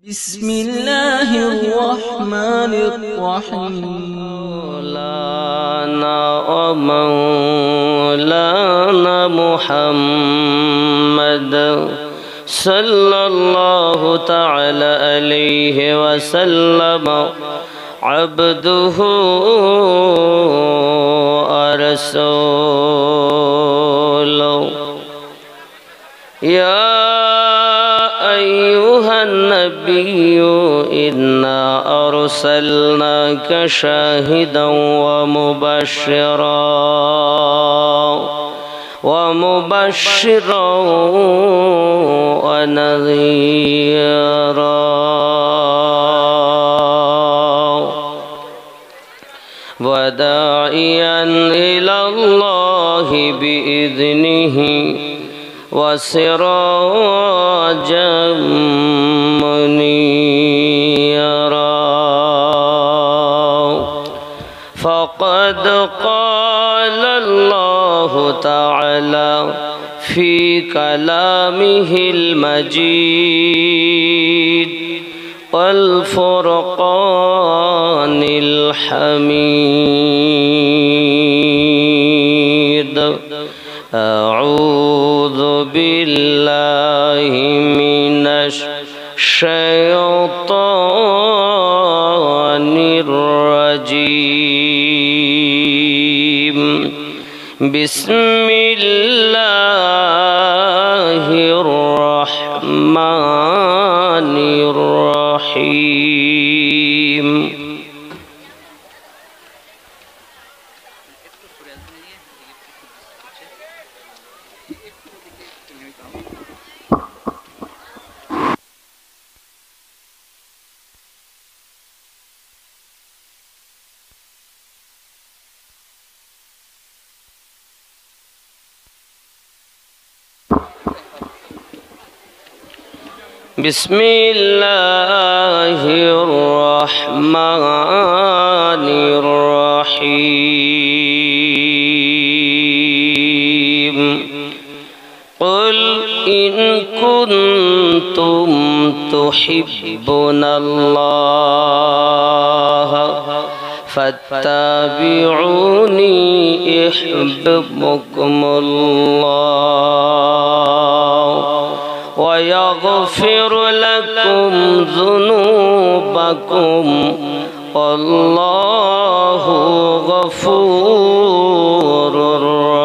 بسم الله الرحمن الرحيم. مولانا ومولانا محمد صلى الله تعالى عليه وسلم عبده ورسوله. يا أيها النبي إنا أرسلناك شاهدا ومبشرا ونذيرا وداعيا إلى الله بإذنه وسراجا منيرا. فقد قال الله تعالى في كلامه المجيد والفرقان الحميد: أعوذ بالله من الشيطان الرجيم. بسم الله الرحمن الرحيم. بسم الله الرحمن الرحيم. قل إن كنتم تحبون الله فاتبعوني يحببكم الله ويغفر لكم ذنوبكم والله غفور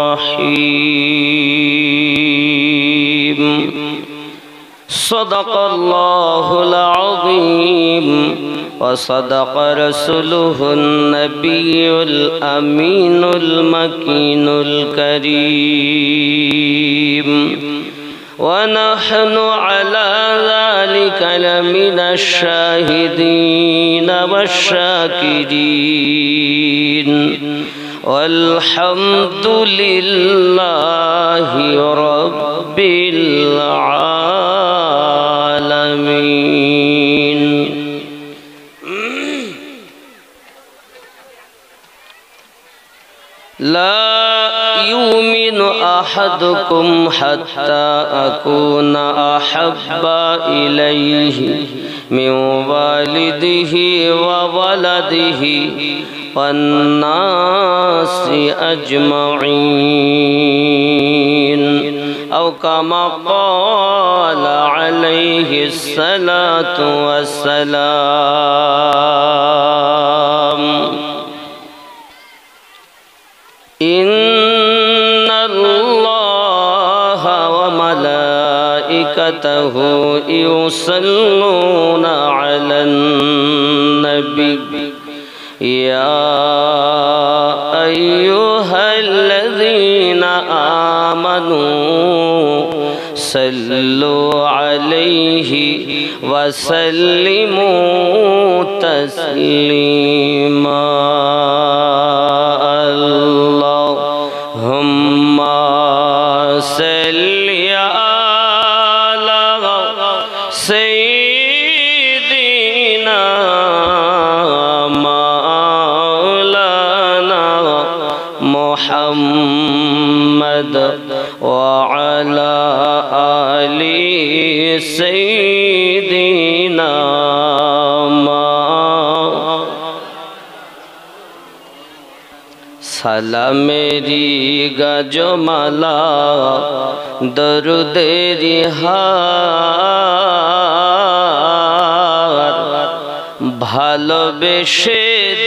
رحيم. صدق الله العظيم وصدق رسوله النبي الأمين المكين الكريم. ونحن على ذلك لمن الشاهدين والشاكرين والحمد لله رب العالمين. لا يؤمن أحدكم حتى أكون أحب إليه من والده وولده والناس أجمعين، أو كما قال عليه الصلاة والسلام. إن الله وملائكته يصلون على النبي يا أيها الذين آمنوا صلوا عليه وسلموا تسليما. اللهم صل على سيدنا مولانا محمد وعلى آل سيدنا সালামেরি গাজমালা দরুদেরি হার ভালোবেসে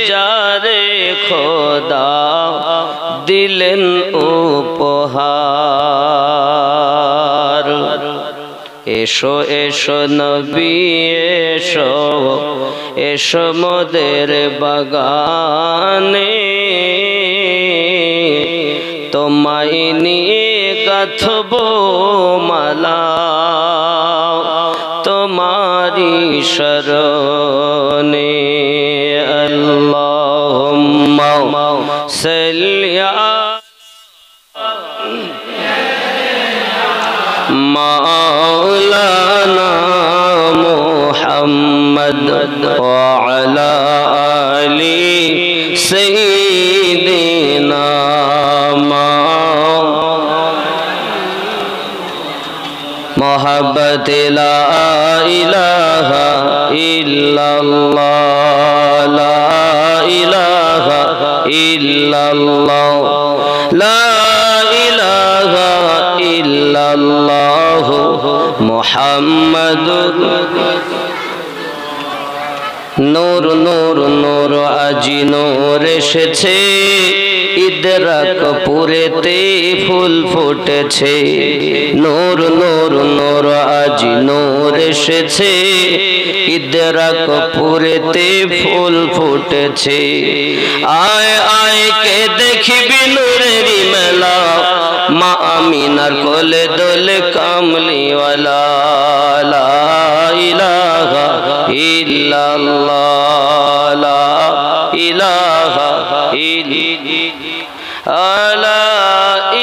যারে খোদা দিলেন উপহার। এসো এসো নবী এসো, এসো মোদের বাগানে, তোমায় নিয়ে গাঁথব মালা তোমারি শরণে। আল্লাহুম্মা সাল্লি মাওলানা মুহাম্মদ ওয়া আলা আলি সাইয়্যিদিনা মোহাব্বত লা ইলাহা ইল্লাল্লাহ, লা ইলাহা ইল্লাল্লাহ, লা ইলাহা ইল্লাল্লাহ মুহাম্মাদুর নূর নূর নূর আজি নূর এসেছে, ইদরাক পুরেতে ফুল ফুটেছে। নূর নূর নূর আজি নূর এসেছে, ইদরাক পুরেতে ফুল ফুটেছে। আয় আয় কে দেখবি নূরেরি মেলা, মা আমিনার কোলে দোলে কামলিওয়ালা। লা ইলাহা ইল্লাল্লাহ, লা ইলাহা লা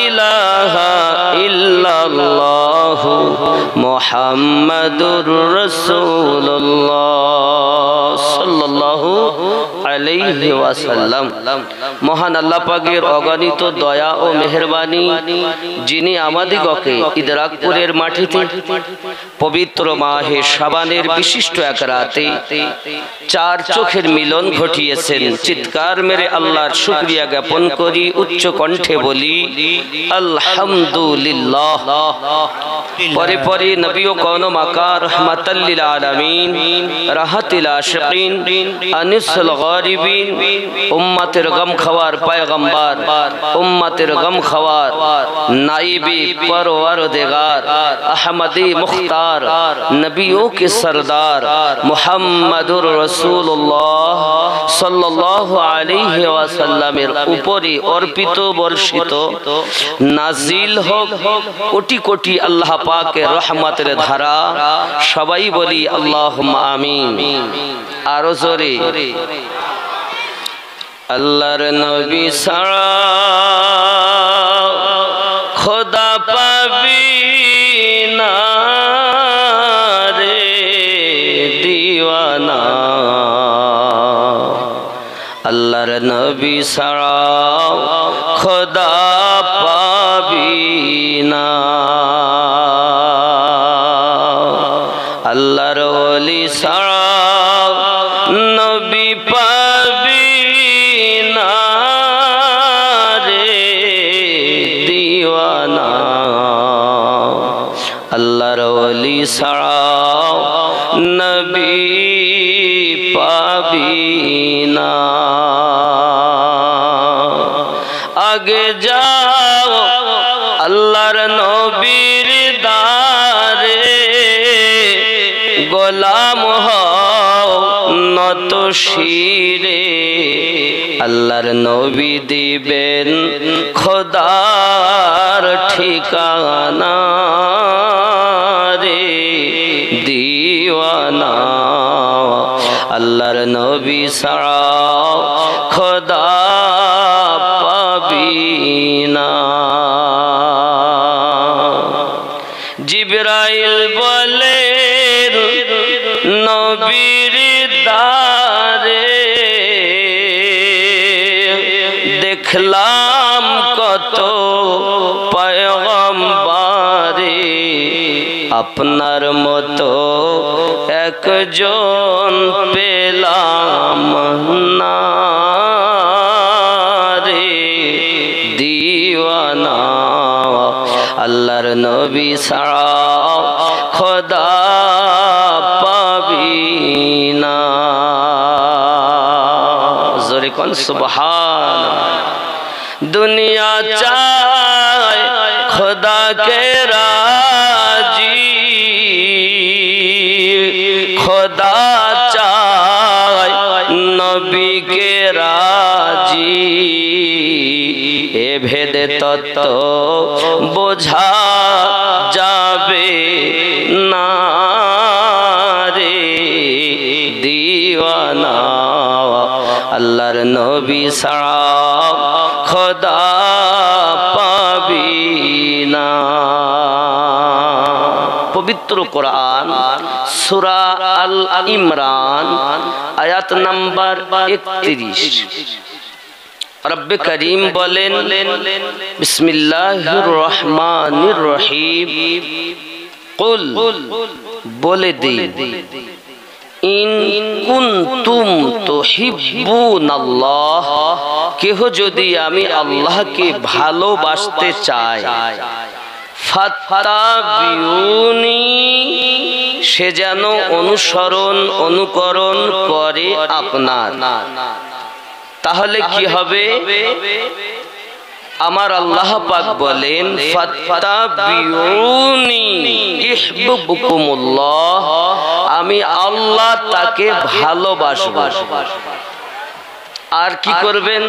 ইলাহা ইল্লাল্লাহ মুহাম্মাদুর রাসূলুল্লাহ সাল্লাল্লাহু আলাইহি ওয়াসাল্লাম। মহান আল্লাহ পাকের অগণিত দয়া ও মেহেরবানি, যিনি আমাদিগকে ইদরাকপুরের মাটিতে পবিত্র মাহে শাবানের বিশিষ্ট এক রাতে চার চোখের মিলন ঘটিয়েছেন। চিৎকার মেরে আল্লাহর শুকরিয়া জ্ঞাপন করি, উচ্চ কণ্ঠে বলি আলহামদুলিল্লাহ। পরে পরে নবী ও কওন মাকার রাহমাতাল লিল আলামিন, রাহাতিল আশিকিন, আনিসুল গারিবিন, উম্মতের গম খাওয়ার পয়গম্বর, উম্মতের গম খাওয়ার नाइबी परवरदिगार अहमदी मुख्तार नबियों के सरदार मुहम्मदुर रसूलुल्लाह सल्लल्लाहु अलैहि वसल्लमेर उपरे अर्पित बर्षित नाजिल होक कोटि कोटि अल्लाह पाकेर रहमतेर धारा। सबाई बोली अल्लाहुम्मा आमीन। आरो जोरे अल्लाहर नबी सारा खुदा पाबी ना रे दीवाना, अल्लाहर नबी सारा खुदा पाबी ना, अल्लाहर ओली सारा नबी पाबी ना रे दीवाना, अल्लाहर ओली सारा नबी पाबी ना। आगे जाओ अल्लाहर नबीर दारे, गोलाम हओ নত শিরে, আল্লাহর নবী দিবেন খোদার ঠিকানা রে দিওয়ানা, আল্লাহর নবী ছাড়া খোদা পাবি না। জিবরাইল বলে নবীর দারে, দেখলাম কত পয়গম্বরে, আপনার মতো একজন পেলাম না রে নবী ছাড়া খোদা পাবি না। জোরে কোন সুবহানাল্লাহ। দুনিয়া চায় খোদা কে রাজি, খোদা চায় নবী কে রাজি, এ ভেদে তত্ত্ব বোঝা যাবে না রে দিওয়ানা, আল্লাহর নবী ছাড়া খোদা পাবি না। পবিত্র কোরআন সূরা আল ইমরান আয়াত নাম্বার 31 রব্বে করিম বলেন, বিসমিল্লাহির রহমানির রহিম, কুল বলে দে, ইন কুনতুম তুহিব্বুনাল্লাহ, কেহ যদি আমি আল্লাহকে ভালোবাসতে চাই, ফাত্তাবিউনি, সে যেন অনুকরণ করে আপনার। তাহলে কি হবে? আমার আল্লাহ পাক বলেন, ফাত্তাবিউনি ইহবিবকুমুল্লাহ, আমি আল্লাহ তাকে ভালোবাসব। আর কি করবেন?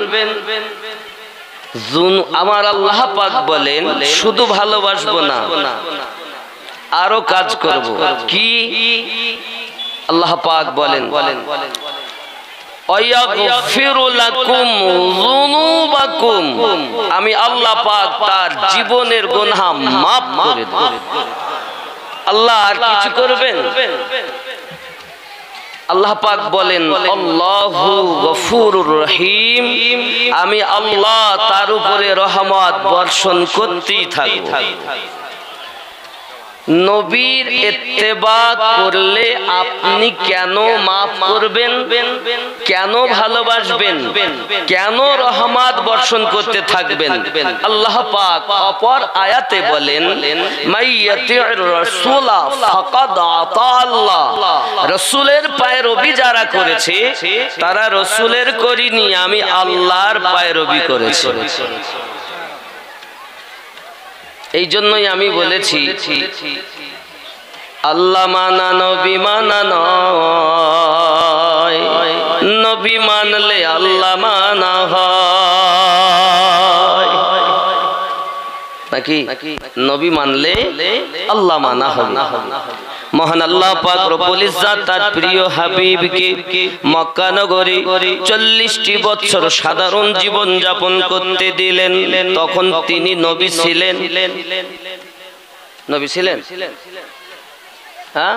আমার আল্লাহ পাক বলেন শুধু ভালোবাসবো না, আরো কাজ করব। কি? আল্লাহ পাক বলেন, আমি আল্লাহ পাক তার জীবনের গুনাহ মাফ করে দেব। আল্লাহ আর কিছু করবেন? আল্লাহ পাক বলেন, আল্লাহু গফুরুর রহিম, আমি আল্লাহ তার উপরে রহমত বর্ষণ করতেই থাকব। নবীর ইত্তেবা করলে আপনি কেন মাফ করবেন, কেন ভালোবাসবেন, কেন রহমত বর্ষণ করতে থাকবেন? আল্লাহ পাক অপর আয়াতে বলেন, মাইয়াতির রাসূলা ফাকাদ আতা আল্লাহ, রাসূলের পায়রবি যারা করেছে তারা রাসূলের করিনি, আমি আল্লাহর পায়রবি করেছি। এই জন্যই আমি বলেছি, আল্লাহ মানা নবী মানা নয়, নবী মানলে আল্লাহ মানা হয় নাকি? নবী মানলে আল্লাহ মানা হবে। মহান আল্লাহ পাক রব্বুল ইজ্জত তার প্রিয় হাবিবকে মক্কা নগরী 40টি বছর সাধারণ জীবন যাপন করতে দিলেন। তখন তিনি নবী ছিলেন? নবী ছিলেন? হ্যাঁ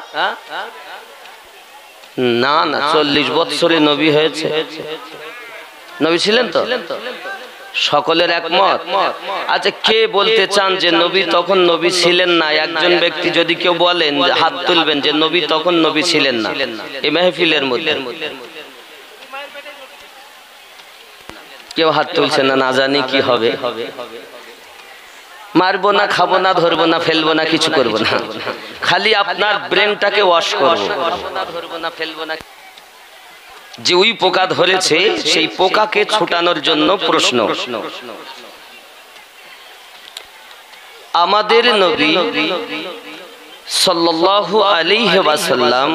না না, 40 বছরে নবী হয়েছে। নবী ছিলেন তো? সকলের একমত? আচ্ছা, কে বলতে চান যে নবী তখন নবী ছিলেন না? একজন ব্যক্তি যদি কেউ বলেন, হাত তুলবেন যে নবী তখন নবী ছিলেন না এই মাহফিলের মধ্যে। কেউ হাত তুলছে না, না জানি কি হবে। মারবো না, খাবো না, ধরবো না, ফেলবো না, কিছু করবো না, খালি আপনার ব্রেনটাকে ওয়াশ করবো। যে ওই পোকা ধরেছে সেই পোকাকে ছুটানোর জন্য প্রশ্ন। আমাদের নবী সাল্লাল্লাহু আলাইহি ওয়াসাল্লাম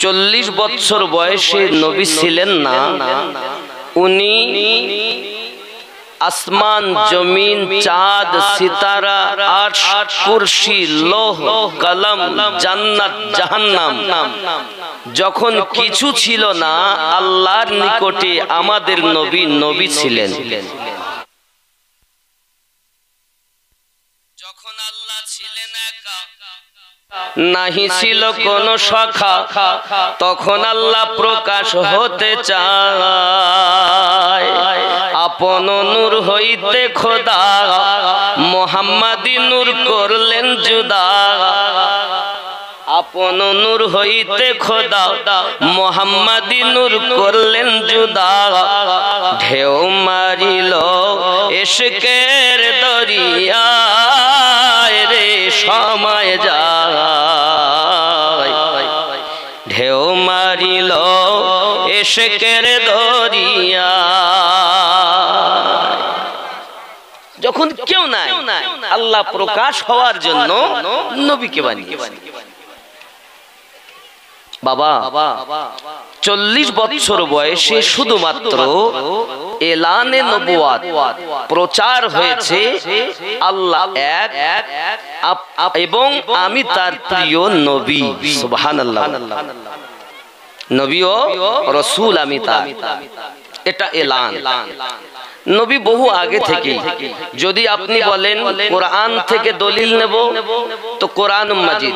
40 বছর বয়সে নবী ছিলেন না। উনি আসমান, জমিন, চাঁদ, সিতারা, আরশ, কুরসি, লৌহ, কলম, জান্নাত, জাহান্নাম, যখন কিছু ছিল না, আল্লাহর নিকটে আমাদের নবী নবী ছিলেন। যখন আল্লাহ ছিলেন একা, নাহি ছিল কোন শাখা, তখন আল্লাহ প্রকাশ হতে চায়। আপন নূর হইতে খোদা মুহাম্মাদি নূর করলেন জুদা। আপন নূর হইতে খোদা মুহাম্মাদি নূর করলেন জুদা। ঢেউ মারিল ইশকের দরিয়ায় রে, সময় যায় ঢেউ মারিল ইশকের দরিয়া যখন কেউ নাই আল্লাহ প্রকাশ হওয়ার জন্য নবীকে বানিয়েছেন বাবা 40 বছর বয়সে শুধুমাত্র এলানে নবুয়াত প্রচার হয়েছে আল্লাহ এক এবং আমি তার প্রিয় নবী সুবহানাল্লাহ নবী ও রাসূল আমি তার এটা এলান নবী বহু আগে থেকে যদি আপনি বলেন কোরআন থেকে দলিল নেব তো কোরআন মাজিদ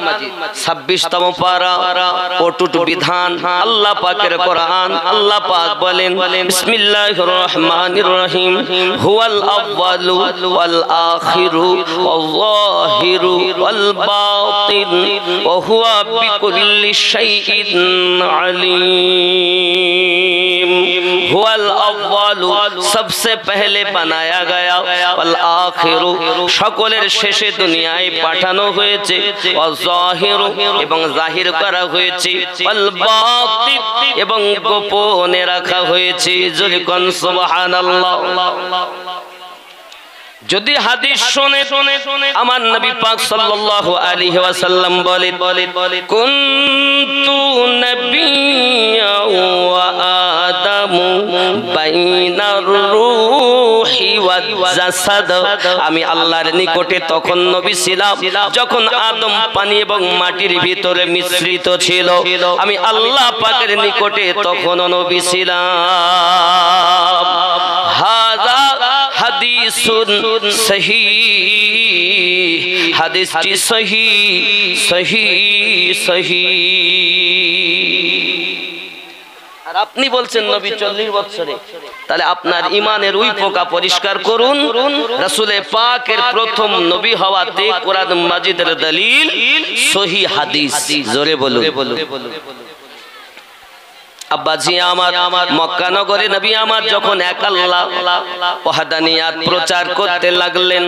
26তম পারা অটুট বিধান আল্লাহ পাকের কোরআন আল্লাহ পাক বলেন বিসমিল্লাহির রহমানির রহিম হুয়াল আউয়ালু ওয়াল আখিরু ওয়াল যাহিরু ওয়াল বাতিন ওয়া হুয়া বিকুল্লি শাইইন আলিম হুয়াল আউয়ালু सबसे पहले बनाया गया वल आखिरु সকলের শেষে দুনিয়ায় পাঠানো হয়েছে ওয়া যাহিরু এবং জাহির করা হয়েছে ওয়াল বাতিন এবং গোপনে রাখা হয়েছে জোরে কোন সুবহানাল্লাহ যদি হাদিস শুনে আমার নবী পাক সাল্লাল্লাহু আলাইহি ওয়াসাল্লাম বলেন কুনতু নাবিয়্যা ওয়া আদামু বাইনার রূহি ওয়াল জাসাদ আমি আল্লাহর নিকটে তখন নবী ছিলাম যখন আদম পানি এবং মাটির ভিতরে মিশ্রিত ছিল আমি আল্লাহ পাকের নিকটে তখন নবী ছিলাম হাযা হাদিসুন সহিহ হাদিসটি সহিহ আর আপনি বলছেন নবী 40 বছরে তাহলে আপনার ঈমানের ওই পোকা পরিষ্কার করুন রাসূলে পাকের প্রথম নবী হওয়াতে কোরআন মাজিদের দলিল সহিহ হাদিস জোরে বলুন আব্বাজি আমার মক্কা নগরে নবী আমার যখন এক আল্লাহ ওয়াহদানিয়াত প্রচার করতে লাগলেন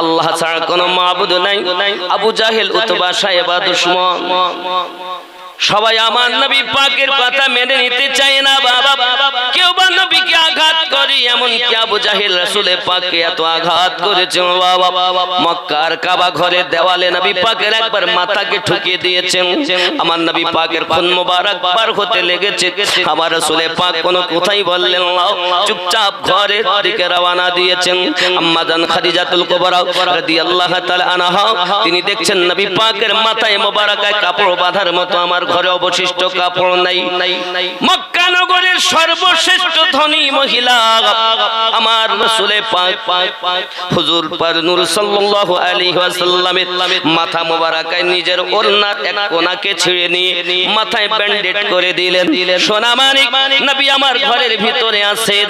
আল্লাহ ছাড়া কোনো মাবুদ নাই আবু জাহেল উতবা সাহেবা দুশমন সবাই আমার নবী পাকের কথা মেনে নিতে চায় না বাবা কেউ বা নবীকে আঘাত করে এমন কি আবু জাহেল রাসূলে পাককে এত আঘাত করেছে বাবা মক্কার কাবা ঘরের দেওয়ালে নবী পাকের একবার মাথাকে ঠুকিয়ে দিয়েছেন আমার নবী পাকের খুন মোবারক বার হতে লেগেছে আমার রাসূলে পাক কোনো কথাই বললেন না চুপচাপ ঘরের দিকে রওনা দিয়েছেন আম্মা জান খাদিজাতুল কুবরা রাদিয়াল্লাহু তাআলা আনহা তিনি দেখছেন নবী পাকের মাথায় মোবারকায় কাপড় বাঁধার মতো আমার ঘরে অবশিষ্ট কাপড় নাই মক্কা নগরের সর্বশ্রেষ্ঠ ধনী মহিলা আমার রাসূলে পাক হুজুর পাক নূর সাল্লাল্লাহু আলাইহি ওয়াসাল্লামের মাথা মোবারকায় নিজের ওড়নার এক কোণাকে ছিঁড়ে নিয়ে মাথায় ব্যান্ডেজ করে দিলেন সোনা মানিক নবী আমার ঘরের ভিতরে আছেন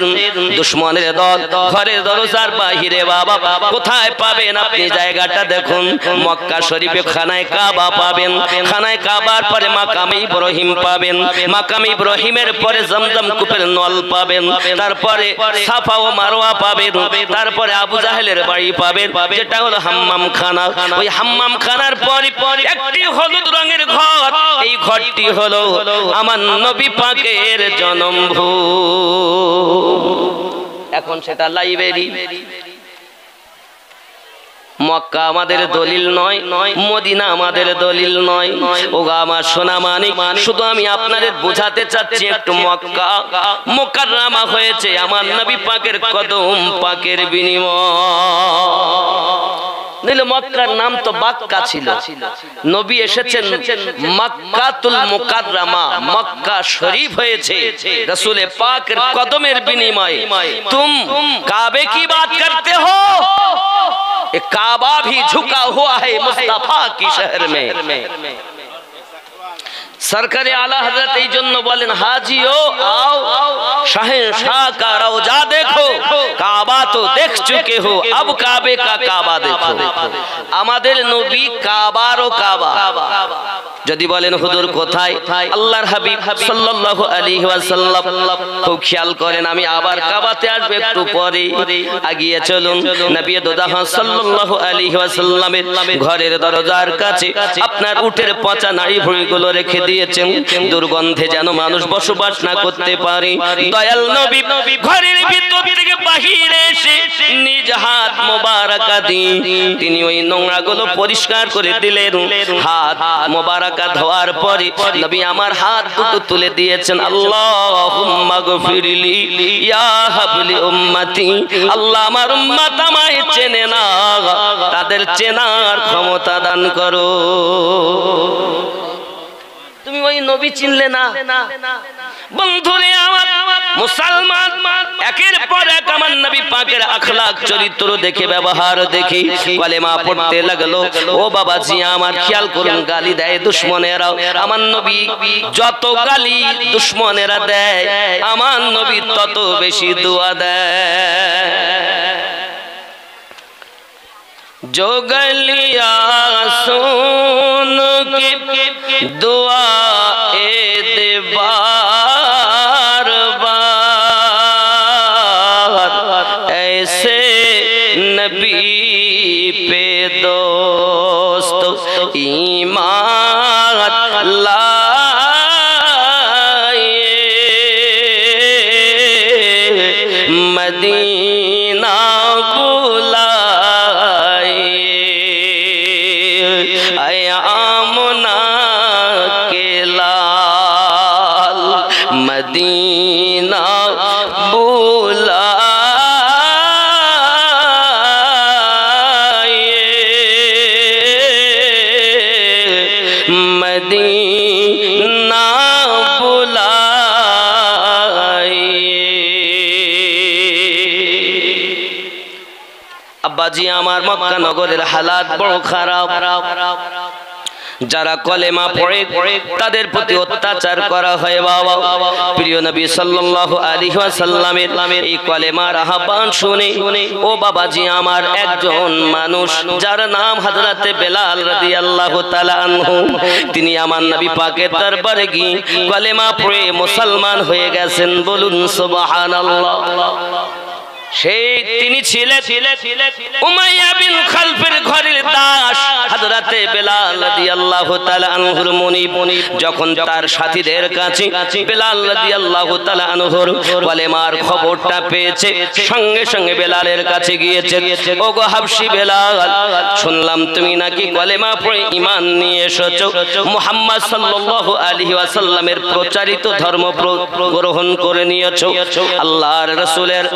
দুশমনের দল ঘরের দরজার বাহিরে বাবা কোথায় পাবেন আপনি জায়গাটা দেখুন মক্কা শরীফে খানায়ে কাবা পাবেন খানায়ে কাবার পরে মাকামে ইব্রাহিম পাবেন মাকামে ইব্রাহিমের পরে জমজম কূপের নল পাবেন তারপরে সাফা ও মারওয়া পাবেন তারপরে আবু জাহেলের বাড়ি পাবেন যেটা হলো হাম্মাম খানা ওই হাম্মাম খানার পরে একটি হলুদ রঙের ঘর এই ঘরটি হলো আমার নবী পাকের জন্মভূমি এখন সেটা লাইব্রেরি মক্কা আমাদের দলিল নয় মদিনা আমাদের দলিল নয় ওগো আমার সোনা মানিক শুধু আমি আপনাদের বোঝাতে চাচ্ছি একটু মক্কা মুকাররমা হয়েছে আমার নবী পাকের কদম পাকের বিনিময় নিলে মক্কার নাম তো বাক্কা ছিল নবী এসেছেন মক্কাতুল মুকাররমা মক্কা শরীফ হয়েছে রাসূলে পাকের কদমের বিনিময়ে तुम काबे की बात करते हो काबा भी झुका हुआ है मुस्तफा की शहर में सरकार आला हजरत এই জন্য বলেন हाजियो आओ शहंशाह का रौजा देखो काबा तो देख चुके हो अब काबे का काबा देखो আমাদের নবী কাবার ও কাবা যদি বলেন হুজুর কোথায়, আল্লাহর হাবিব সাল্লাল্লাহু আলাইহি ওয়াসাল্লাম খুব খেয়াল করেন, আমি আবার কাবাতে আসব একটু পরে, আগিয়ে চলুন। নবী দোদাহ সাল্লাল্লাহু আলাইহি ওয়াসাল্লামের ঘরের দরজার কাছে আপনার উটের পচা নাড়ি ভুঁড়িগুলো রেখে দিয়েছেন, দুর্গন্ধে যেন মানুষ বসবাস না করতে পারে। দয়াল নবী ঘরের ভিতর থেকে বাহিরে এসে নিজ হাত মোবারকা দিয়ে তিনি ওই নোংরাগুলো পরিষ্কার করে দিলেন। হাত মোবারকা ধোয়ার পরে নবী আমার হাত দুটো তুলে দিয়েছেন, আল্লাহুম্মা গফিরলি ইয়া হাবলি উম্মতি, আল্লাহ আমার উম্মত আমায় চেনে না, তাদের চেনার ক্ষমতা দান করো। তুমি ওই নবী চিনলে না? বন্ধুরে আমার মুসলমান, একের পর এক আমার নবী পাকের আখলাক চরিত্র দেখে, ব্যবহার দেখে কলেমা পড়তে লাগলো। ও বাবাজি আমার খেয়াল করুন, গালি দেয় দুশমনেরা, আমার নবী যত গালি দুশমনেরা দেয়, আমার নবী তত বেশি দোয়া দেয়। जो गलिया सुन के दुआ ए दे बार बार, ऐसे नबी पे दोस्त ईमान लाए, मदीना मदीना बुलाए, मदीना बुलाए। আব্বাজি আমার মক্কা নগরের হালাত বড় খারাপ, যারা কলেমা পড়ে তাদের প্রতি অত্যাচার করা হয়। বাবা প্রিয় নবী সাল্লাল্লাহু আলাইহি ওয়াসাল্লামের এই কলেমার আহ্বান শুনে ও বাবাজি আমার একজন মানুষ যার নাম হযরতে বেলাল রাদিয়াল্লাহু তাআলা আনহু, তিনি আমার নবী পাকের দরবারে গিয়ে কলেমা পড়ে মুসলমান হয়ে গেছেন। বলুন সুবহানাল্লাহ। তিনি ছিলেন উমাইয়া বিন খালফের ঘরের দাস হযরতে বেলাল রাদিয়াল্লাহু তাআলা আনহুর মুনিব। যখন তার সাথীদের কাছে বেলাল রাদিয়াল্লাহু তাআলা আনহুর কলেমার খবরটা পেয়েছে, সঙ্গে সঙ্গে বেলালের কাছে গিয়েছে। ওগো হাবশী বেলাল, শুনলাম তুমি নাকি কলেমা পড়ে ঈমান নিয়ে এসেছো, মুহাম্মদ সাল্লাল্লাহু আলাইহি ওয়াসাল্লামের প্রচারিত ধর্ম গ্রহণ করে নিয়েছো। আল্লাহর রাসূলের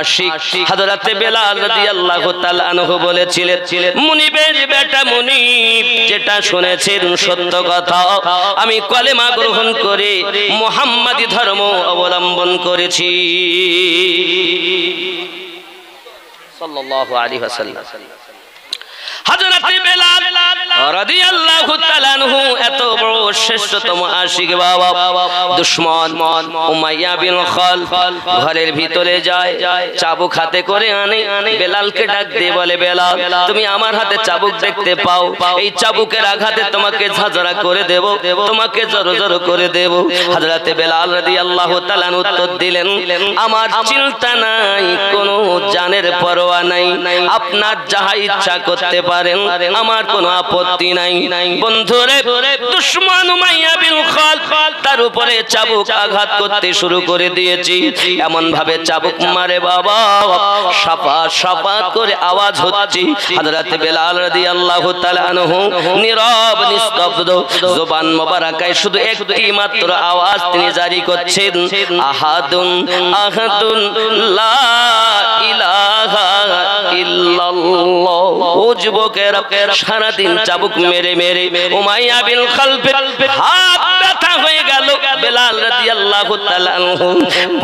আশিক হযরতে বেলাল রাদিয়াল্লাহু তাআলা আনহু বলেছিলেন, মুনিবের বেটা মুনিব, যেটা শুনেছেন সত্য কথা, আমি কলেমা গ্রহণ করে মুহাম্মাদি ধর্ম অবলম্বন করেছি। সাল্লাল্লাহু আলাইহি ওয়াসাল্লাম। হযরতে বেলাল রাদিয়াল্লাহু তাআলা আনহু এত বড় শ্রেষ্ঠতম আশিক বাবা, দুশমন উমাইয়া বিন খালফ ঘরের ভিতরে যায়, চাবুক হাতে করে আনে, বেলালকে ডাক দিয়ে বলে, বেলাল তুমি আমার হাতে চাবুক দেখতে পাও, এই চাবুকের আঘাতে তোমাকে ঝাঁঝরা করে দেব, তোমাকে জড়জড় করে দেব। হযরতে বেলাল রাদিয়াল্লাহু তাআলা উত্তর দিলেন, আমার চিন্তা নাই, কোনো জানের পরোয়া নাই, আপনার যাহা ইচ্ছা করতে পারেন, আমার কোনো আপত্তি নাই। বন্ধুরে, দুশমন উমাইয়া বিন খালফ তার উপরে চাবুক আঘাত করতে শুরু করে দিয়েছি। এমন ভাবে চাবুক মারে বাবা, সাপা সাপা করে আওয়াজ হচ্ছে। হযরত বেলাল রাদিয়াল্লাহু তাআলা আনহু নীরব নিস্তব্ধ, জবান মোবারকায় শুধু একটি মাত্র আওয়াজ তিনি জারি করছেন, আহাদুন আহাদুন লা ইলাহা ইল্লাল্লাহ। ও যুবকেরা, সারাদিন চাবুক মেরে মেরে উমাইয়া বিন খালফের হাত ব্যথা হয়ে গেল। বেলাল রাদিয়াল্লাহু তাআলা আনহু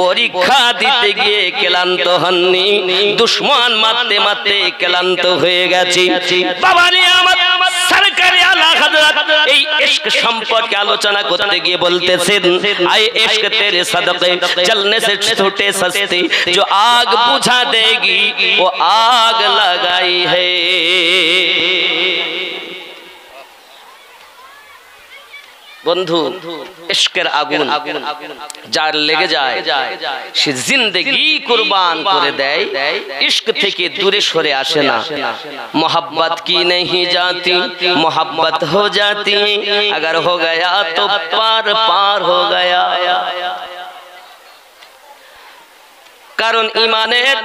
পরীক্ষা দিতে গিয়ে ক্লান্ত হননি, দুশমন মারতে মারতে ক্লান্ত হয়ে গেছে। বাবারে আমার সরকারে আলা হযরত এই ইশক সম্পর্কে আলোচনা করতে গিয়ে বলতেছেন, আয়ে ইশক তেরে সদকে চলনে সে ছোটে সস্তে, जो आग बुझा देगी वो आग लगाई है। বন্ধু, ইশকের আগুন যার লেগে যায় সে জিন্দেগি কুরবান করে দেয়, ইশক থেকে দূরে সরে আসে না। मोहब्बत की नहीं जाती मोहब्बत हो जाती, अगर हो गया तो पार पार हो गया। কারণ ইমানের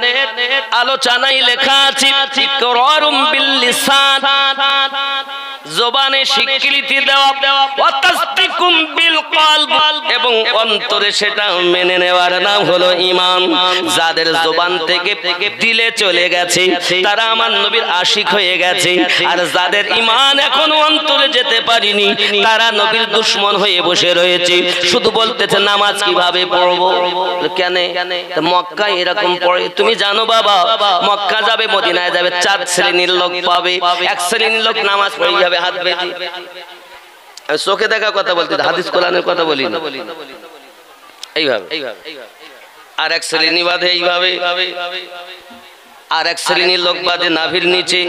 আলোচনায় লেখা আছে ইকরারুম বিল লিসান, জবানে স্বীকৃতি দেওয়া, ওয়া তাসদিকুম বিল কলব, এবং অন্তরে সেটা মেনে নেওয়ার নাম হলো ঈমান। যাদের জবান থেকে দিলে চলে গেছে তারা আমার নবীর আশিক হয়ে গেছে, আর যাদের ঈমান এখনো অন্তরে যেতে পারেনি তারা নবীর দুশমন হয়ে বসে রয়েছে। শুধু বলতেছে নামাজ কিভাবে পড়বো, কেন মক্কায় এরকম পড়ে? তুমি জানো বাবা, মক্কা যাবে মদিনায় যাবে 4 শ্রেণীর লোক পাবে। এক শ্রেণীর লোক নামাজ পড়ে যাবে হাত বেঁধে, চোখে দেখা কথা বলতে, হাদিস কোরআনের কথা বলি না, এইভাবে। আর এক শ্রেণী বাঁধে এইভাবে, আর এক শ্রেণীর লোক বাঁধে নাভির নিচে,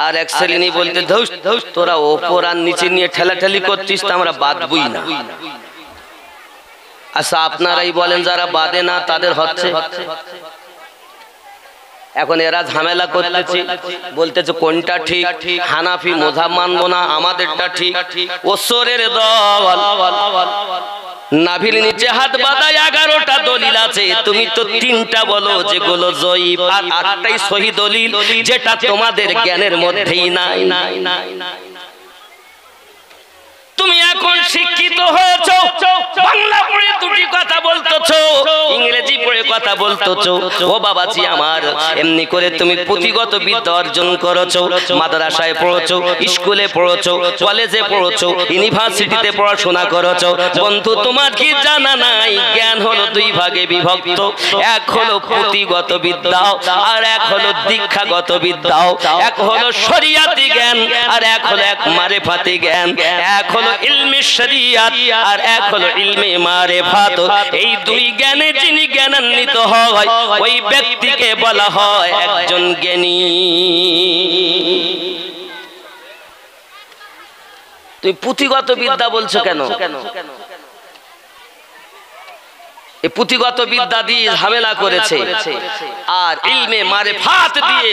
আর এক শ্রেণী বলতে ধৌস ধৌস তোরা ওপর আর নিচে নিয়ে ঠেলাঠেলি করছিস, তা আমরা বাঁধবই না। আচ্ছা আপনারাই বলেন যারা বাঁধে না তাদের হচ্ছে। এখন এরা ঝামেলা করতেছে, বলতেছে কোনটা ঠিক, হানাফি মাযহাব মানবো না, আমাদেরটা ঠিক। ওসরের দল নাভির নিচে হাত বাঁধা 11টা দলিল আছে, তুমি তো 3টা বলো যেগুলো জয়ীফ, আর 8টাই সহিহ দলিল যেটা তোমাদের জ্ঞানের মধ্যেই নাই। তুমি এখন শিক্ষিত হয়েছো, বাংলা পড়ে দুটি কথা বলতেছো, ইংরেজি পড়ে কথা বলতেছো। ও বাবাজি আমার, এমনি করে তুমি পুঁথিগত বিদ্যা অর্জন করেছো, মাদ্রাসায় পড়েছো, স্কুলে পড়েছো, কলেজে পড়েছো, ইউনিভার্সিটিতে পড়াশোনা করেছো। বন্ধু তোমার কি জানা নাই জ্ঞান হলো 2 ভাগে বিভক্ত, এক হলো পুঁথিগত বিদ্যা আর এক হলো দীক্ষাগত বিদ্যা। এক হলো শরিয়াতি জ্ঞান আর এক হলো মারিফাতি জ্ঞান, এক হলো ইলমে শরিয়াত আর এক হলো ইলমে মারিফাত। এই 2 জ্ঞানে যিনি জ্ঞানান্বিত হয় ওই ব্যক্তিকে বলা হয় একজন জ্ঞানী। তুই পুঁথিগত বিদ্যা বলছো কেন? এই পুঁথিগত বিদ্যা দিয়ে ঝামেলা করেছে, আর ইলমে মারিফাত দিয়ে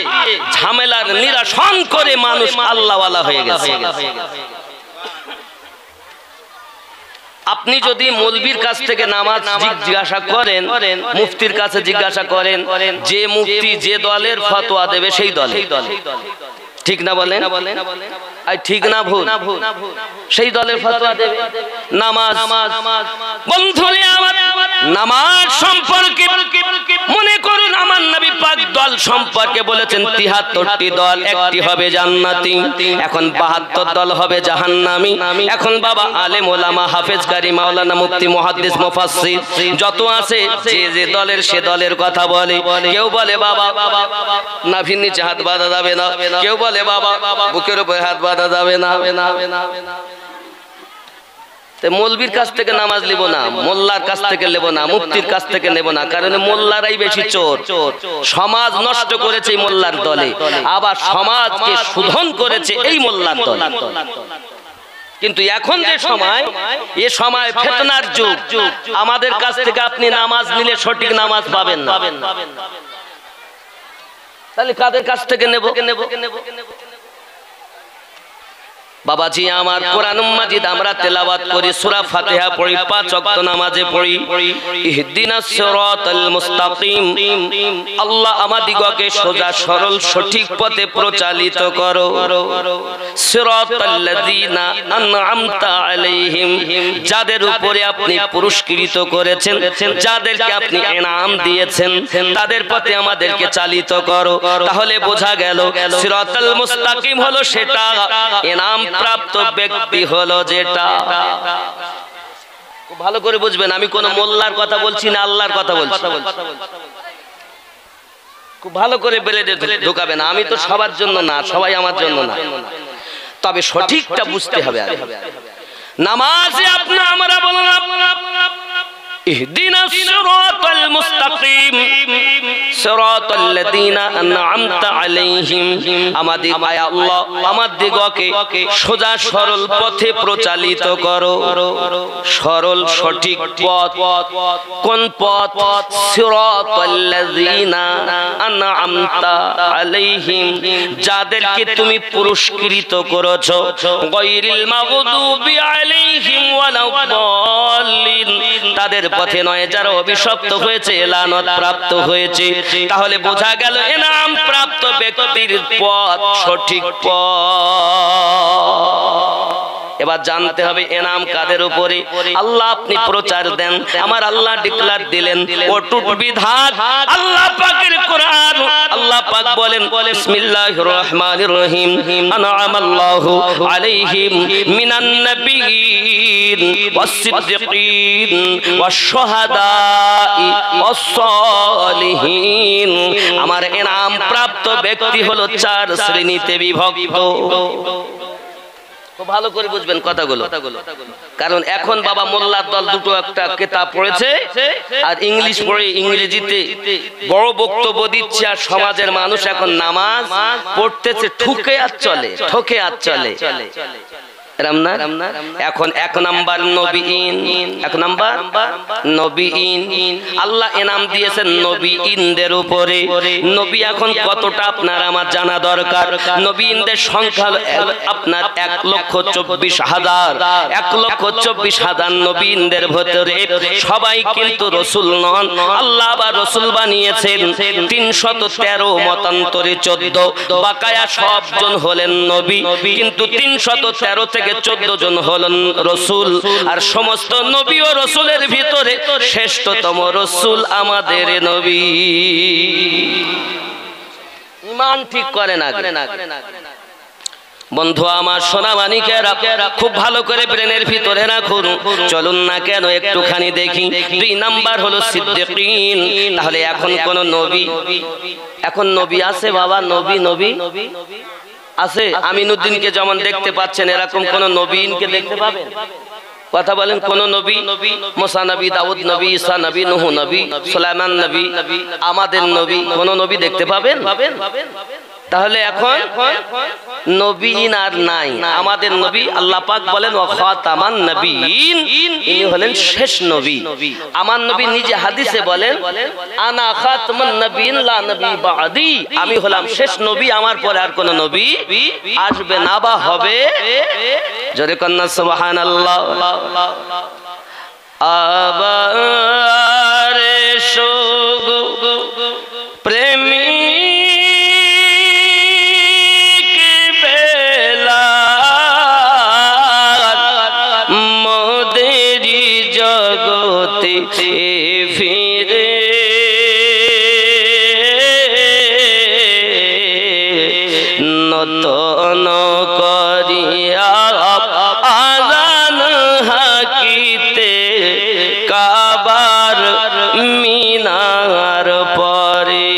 ঝামেলার নিরসন করে মানুষ আল্লাহওয়ালা হয়ে গেছে। আপনি যদি মৌলবীর কাছ থেকে নামাজ জিজ্ঞাসা করেন, মুফতির কাছে জিজ্ঞাসা করেন, যে মুফতি যে দলের ফতোয়া দেবে সেই দল, ঠিক না বলেন? ঠিক না ভুল? সেই দলের ফতোয়া দেবে। নামাজ বন্ধুরে আমার, নামাজ সম্পর্কে মনে করুন আমার নবী পাক দল সম্পর্কে বলেছেন 73টি দল, একটি হবে জান্নাতি, এখন 72 দল হবে জাহান্নামী। এখন বাবা আলেম ওলামা হাফেজ কারি মাওলানা মুফতি মুহাদ্দিস মুফাসসির যত আছে যে দলের সে দলের কথা বলে। কেউ বলে বাবা নাভির নিচে হাত বাঁধা যাবে না, কেউ বলে বাবা বুকের উপরে হাত বাঁধা যাবে না। মৌলবীর কাছ থেকে নামাজ লিব না, মোল্লার কাছ থেকে নেব না, মুফতির কাছ থেকে নেব না, কারণ মোল্লারাই বেশি চোর। সমাজ নষ্ট করেছে এই মোল্লার দলে, আবার সমাজকে শোধন করেছে এই মোল্লার দলে। কিন্তু এখন যে সময়, এ সময় ফিতনার যুগ, আমাদের কাছ থেকে আপনি নামাজ নিলে সঠিক নামাজ পাবেন না। তাহলে কাদের কাছ থেকে নেব? বাবাজি আমার, কোরআন মাজিদ আমরা তেলাওয়াত করি, সূরা ফাতিহা পড়ি, 5 ওয়াক্ত নামাজে পড়ি ইহদিনাস সিরাতাল মুস্তাকিম, আল্লাহ আমাদিগকে সোজা সরল সঠিক পথে প্রচালিত করো। সিরাতাল্লাযিনা আন'আমতা আলাইহিম, যাদের উপরে আপনি পুরস্কৃত করেছেন, যাদেরকে আপনি ইনাম দিয়েছেন, তাদের পথে আমাদেরকে চালিত করো। তাহলে বোঝা গেল সিরাতাল মুস্তাকিম হলো সেটা, ইনাম প্রাপ্ত ব্যক্তি হলো যেটা। খুব ভালো করে বুঝবেন, আমি কোন মোল্লার কথা বলছি না, আল্লাহর কথা বলছি। খুব ভালো করে বেলে ঢোকাবেন, আমি তো সবার জন্য না, সবাই আমার জন্য না, তবে সঠিকটা বুঝতে হবে। নামাজে আপনি আমরা বললাম ইহদিনাস সিরাতাল মুস্তাকিম, সিরাতাল্লাযীনা আনআমতা আলাইহিম, আমাদের আয় আল্লাহ আমাদিগকে সোজা সরল পথে প্রচালিত করো। সরল সঠিক পথ কোন পথ? সিরাতাল্লাযীনা আনআমতা আলাইহিম, যাদেরকে তুমি পুরস্কৃত করেছো। গায়রিল মাগদুবি আলাইহিম ওয়ালাদ-দাল্লিন, তাদের পথে নয় যারা অভিশপ্ত হয়েছে, লানত প্রাপ্ত হয়েছে। তাহলে বোঝা গেল ইনাম প্রাপ্ত ব্যক্তির পথ সঠিক পথ। এবার জানতে হবে ইনাম কাদের উপরে? আল্লাহ আপনি প্রচার দেন, আমার আল্লাহ ডিক্লার দিলেন অটুট বিধান আল্লাহ পাকের কোরআন। আল্লাহ পাক বলেন বিসমিল্লাহির রহমানির রহিম, আনআমাল্লাহু আলাইহিম মিনান নাবিয়্যিন ওয়াস-সিদ্দিকিন ওয়াশ-শুহাদাই ওয়াস-সালিহিন। আমার ইনাম প্রাপ্ত ব্যক্তি হলো চার শ্রেণীতে বিভক্ত। ভালো করে বুঝবেন কথাগুলো, কারণ এখন বাবা মোল্লার দল দুটো একটা কিতাব পড়েছে আর ইংলিশ পড়ে ইংরেজিতে বড় বক্তব্য দিচ্ছে, আর সমাজের মানুষ এখন নামাজ পড়তেছে ঠুকে আর চলে, ঠকে আর চলে। এখন এক নাম্বার নবীন, এক নাম্বার নবীন। আল্লাহ ইনাম দিয়েছেন নবীনদের উপরে। নবী এখন কতটা আপনার আমার জানা দরকার। নবীনদের সংখ্যা আপনার 1,24,000, 1,24,000 নবীনদের ভিতরে সবাই কিন্তু রসুল নন। আল্লাহ আবার রসুল বানিয়েছেন 313, মতান্তরে 14, বাকায়া সবজন হলেন নবী, কিন্তু 313 থেকে 14 জন হলেন রসুল। আর সমস্ত নবী ও রসুলের ভিতরে শ্রেষ্ঠতম রসুল আমাদের নবী। ঈমান ঠিক করে না বন্ধু আমার, সোনা মানিকেরা খুব ভালো করে ব্রেনের ভিতরে রাখুন। চলুন না কেন একটুখানি দেখি। 2 নাম্বার হলো সিদ্দিকিন। তাহলে এখন কোন নবী, এখন নবী আছে বাবা? নবী আছে? আমিনুদ্দিনকে যেমন দেখতে পাচ্ছেন, এরকম কোন নবীনকে দেখতে পাবেন? কথা বলেন, কোন নবী? মুসা নবী, দাউদ নবী, ঈসা নবী, নূহ নবী, সুলাইমান নবী, আমাদের নবী, কোন নবী দেখতে পাবেন? তাহলে এখন নবীন আর নাই। আমাদের নবী আল্লাহ পাক বলেন ওয়া খাতামান নবীন, ইনি হলেন শেষ নবী। আমার নবী নিজে হাদিসে বলেন আনা খাতামুন নবীন লা নবী বাদি, আমি হলাম শেষ নবী, আমার পরে আর কোন নবী আসবে না বা হবে। জোরে কন্না সুবহানাল্লাহ। আবার এসো প্রেমী ফিরে, নতন করিয়া আযান হাকিতে কাবার মিনার পরে।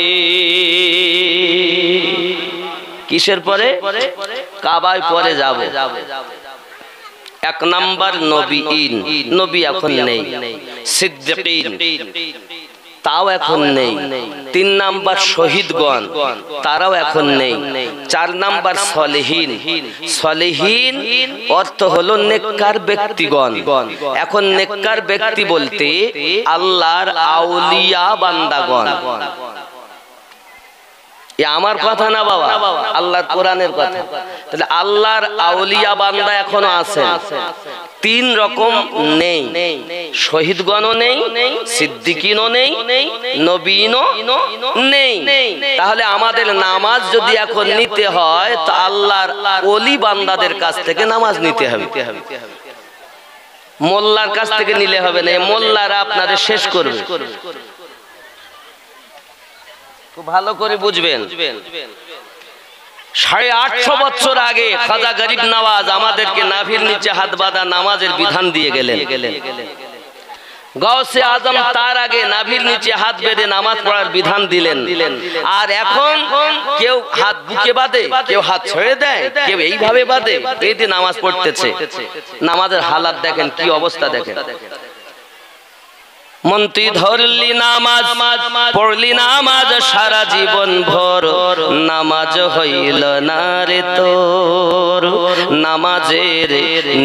কিসের পরে? কাবায় পরে যাব। এক নাম্বার নবীন, নবী এখন নেই। সিদ্দিকিন, তাও এখন নেই। 3 নাম্বার শহীদগণ, তারাও এখন নেই। 4 নাম্বার সলিহিন। সলিহিন অর্থ হলো নেককার ব্যক্তিগণ। এখন নেককার ব্যক্তি বলতে আল্লাহর আউলিয়া বান্দাগণ। আমার কথা না বাবা, আল্লাহর কোরআনের কথা। তাহলে আল্লাহর আউলিয়া বান্দা এখনো আছে। 3 রকম নেই, শহীদগণও নেই, সিদ্দিকিনও নেই, নবীনও নেই। তাহলে আমাদের নামাজ যদি এখন নিতে হয় তো আল্লাহর ওলি বান্দাদের কাছ থেকে নামাজ নিতে হবে। মোল্লার কাছ থেকে নিলে হবে না, মোল্লারা আপনাদের শেষ করবে। খুব ভালো করে বুঝবেন। 850 বছর আগে খাজা গরিব নওয়াজ আমাদেরকে নাভির নিচে হাত বাঁধা নামাজের বিধান দিয়ে গেলেন। গাউসে আজম তার আগে নাভির নিচে হাত বেঁধে নামাজ পড়ার বিধান দিলেন। আর এখন কেউ হাত বুকে বাঁধে, কেউ হাত ছেড়ে দেয়, কেউ এইভাবে বাঁধে, এই দিয়ে নামাজ পড়তেছে। নামাজের হালাত দেখেন, কি অবস্থা দেখেন। মন তুই ধরলি নামাজ পড়লি নামাজ সারা জীবন ভর নামাজ হইল না রে তোর নামাজের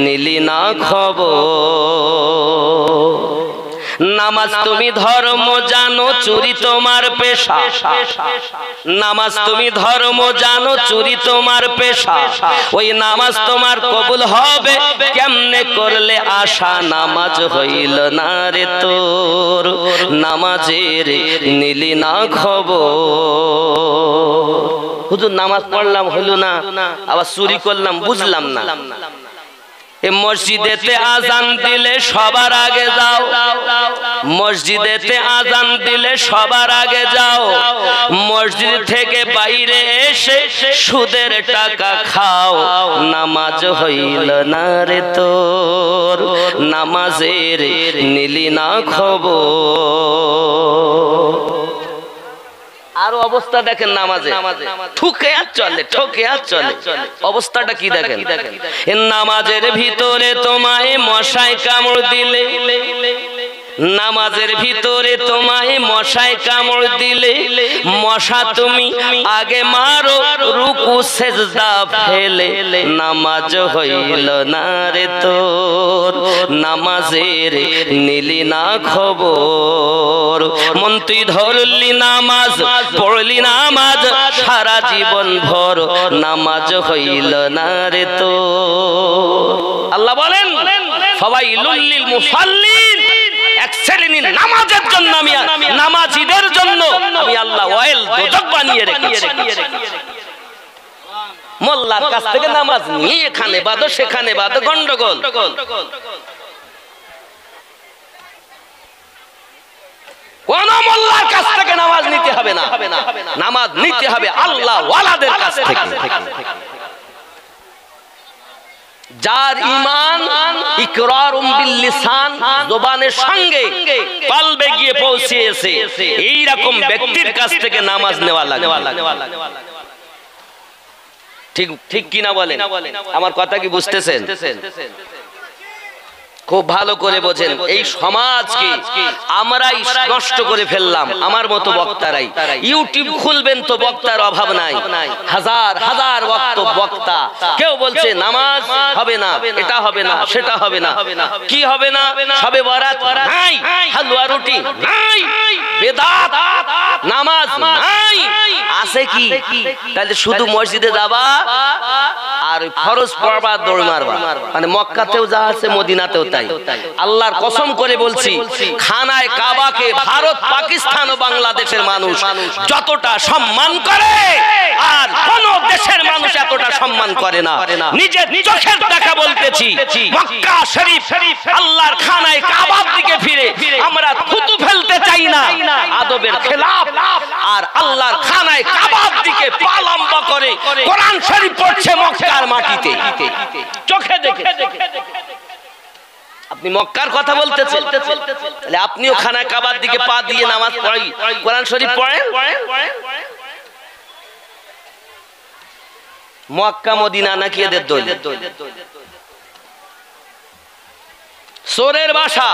নিলি না খবর নামাজ তুমি ধর্ম জানো চুরি তোমার পেশা নামাজ তুমি ধর্ম জানো চুরি তোমার পেশা ওই নামাজ তোমার কবুল হবে কেমনে করলে আশা নামাজ হইল না রে তোর নামাজের নিলি না খবর হুজুর নামাজ পড়লাম হলো না আবার চুরি করলাম বুঝলাম না মসজিদেতে আজান দিলে সবার আগে যাও মসজিদেতে আজান দিলে সবার আগে যাও মসজিদ থেকে বাইরে এসে সুদের টাকা খাও নামাজ হইল না রে তোর নামাজের নিলি না খবর আরো অবস্থা দেখেন নামাজে ঠুকে আর চলে অবস্থাটা কি দেখেন নামাজের ভিতরে তোমায় মশায় কামড় দিলে নামাজের ভিতরে তোমায় মশায় কামড় দিলে মশা তুমি আগে মারো রুকু সেজদা ফেলে নামাজ হইল না রে তোর নামাজের নিলি না খবর মন তুই ধরলি নামাজ পড়লি নামাজ সারা জীবন ভর নামাজ হইল না রে তোর আল্লাহ বলেন ফাওয়াইলুল লিল মুসাল্লিন এক শ্রেণীর নামাজের জন্য আমি নামাজীদের জন্য আমি আল্লাহ ওয়াইল দোজখ বানিয়ে রেখেছি মোল্লার কাছ থেকে নামাজ নিয়ে এখানে বাদো সেখানে বাদো গন্ডগোল কোন মোল্লার কাছ থেকে নামাজ নিতে হবে না নামাজ নিতে হবে আল্লাহ ওয়ালাদের কাছ থেকে যার ঈমান ইকরারুম বিল লিসান জবানের সঙ্গে কলবে গিয়ে পৌঁছেছে এই রকম ব্যক্তির কাছ থেকে নামাজ নেওয়া লাগে ঠিক ঠিক কি না বলেন আমার কথা কি বুঝতেছেন খুব ভালো করে বোঝেন এই সমাজকে আমরাই নষ্ট করে ফেললাম আমার মতো বক্তারাই ইউটিউব খুলবেন তো বক্তার অভাব নাই হাজার হাজার বক্তা কেউ বলছে নামাজ হবে না এটা হবে না সেটা হবে না কি হবে না সবে বরাত নাই হালুয়া রুটি নাই বেদাত নামাজ নাই আছে কি তাহলে শুধু মসজিদে যাবা আর ফরজ পড়বা দৌড় মারবা মানে মক্কাতেও যা আছে মদিনাতেও তাই আল্লাহর কসম করে বলছি খানায় কাবাকে ভারত পাকিস্তান ও বাংলাদেশের মানুষ যতটা সম্মান করে আর কোন দেশের মানুষ এতটা সম্মান করে না নিজের চোখের দেখা বলতেছি মক্কা শরীফ আল্লাহর খানায় কাবার দিকে ফিরে আমরা থুতু ফেলতে চাই না আদবের খেলাফ আর আল্লাহর খানায় কাবার দিকে পা লম্বা করে কোরআন শরীফ পড়ছে মক্কার মাটিতে চোখে দেখে আপনি মক্কার কথা বলতেছেন তাহলে আপনিও খানায় কাবার দিকে পা দিয়ে নামাজ পড়েন কোরআন শরীফ পড়েন মক্কা মদিনা নাকি এদের দল সোরের ভাষা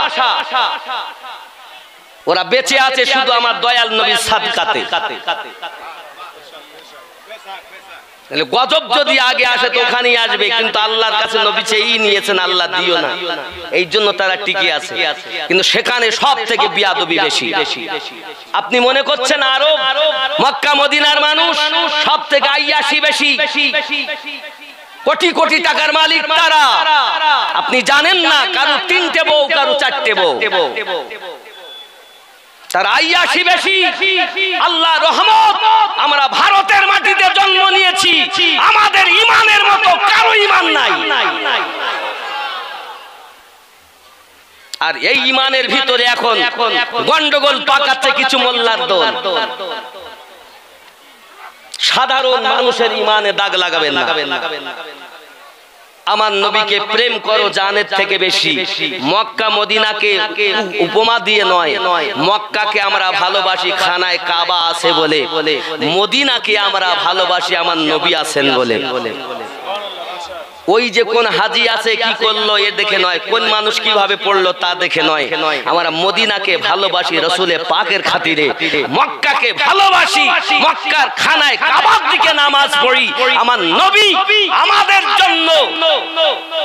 ওরা বেঁচে আছে শুধু আমার দয়াল নবীর সাদকাতে গজব যদি আগে আসে তো ওখানেই আসবে কিন্তু আল্লাহর কাছে নবী চেয়েই নিয়েছেন আল্লাহ দিও না এই জন্য তারা টিকে আছে কিন্তু সেখানে সব থেকে বিয়াদবি বেশি আপনি মনে করছেন আরব মক্কা মদিনার মানুষ সব থেকে আইয়াসি বেশি কোটি কোটি টাকার মালিক তারা আপনি জানেন না কারো 3টে বউ কারো 4টে বউ তার আইয়াসি বেশি আল্লাহ রহমত আমরা ভারতের মাটিতে জন্ম নিয়েছি আমাদের ঈমানের মতো কারো ঈমান নাই আর এই ঈমানের ভিতরে এখন গন্ডগোল পাকাচ্ছে কিছু মোল্লার দল সাধারণ মানুষের ঈমানে দাগ লাগাবেন না আমার নবীকে প্রেম করো জানের থেকে বেশি মক্কা মদিনাকে উপমা দিয়ে নয় মক্কাকে আমরা ভালোবাসি খানায় কাবা আছে বলে মদিনাকে আমরা ভালোবাসি আমার নবী আছেন বলে ওই যে কোন হাজি আছে কি করলো এ দেখে নয়, কোন মানুষ কিভাবে পড়লো তা দেখে নয়। আমরা মদিনাকে ভালোবাসি রসুলে পাকের খাতিরে, মক্কাকে ভালোবাসি, মক্কার খানায় কাবার দিকে নামাজ পড়ি। আমার নবী আমাদের জন্য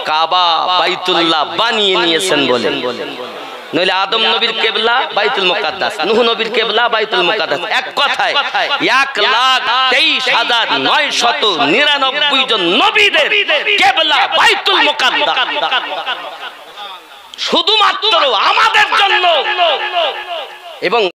কাবা বাইতুল্লাহ বানিয়ে নিয়েছেন বলে। নইলে আদম নবীর কেবলা বাইতুল মুকাদ্দাস, নূহ নবীর কেবলা বাইতুল মুকাদ্দাস। এক কথায় 1,23,999 জন নবীদের কেবলা বাইতুল মুকাদ্দাস, শুধুমাত্র আমাদের জন্য। এবং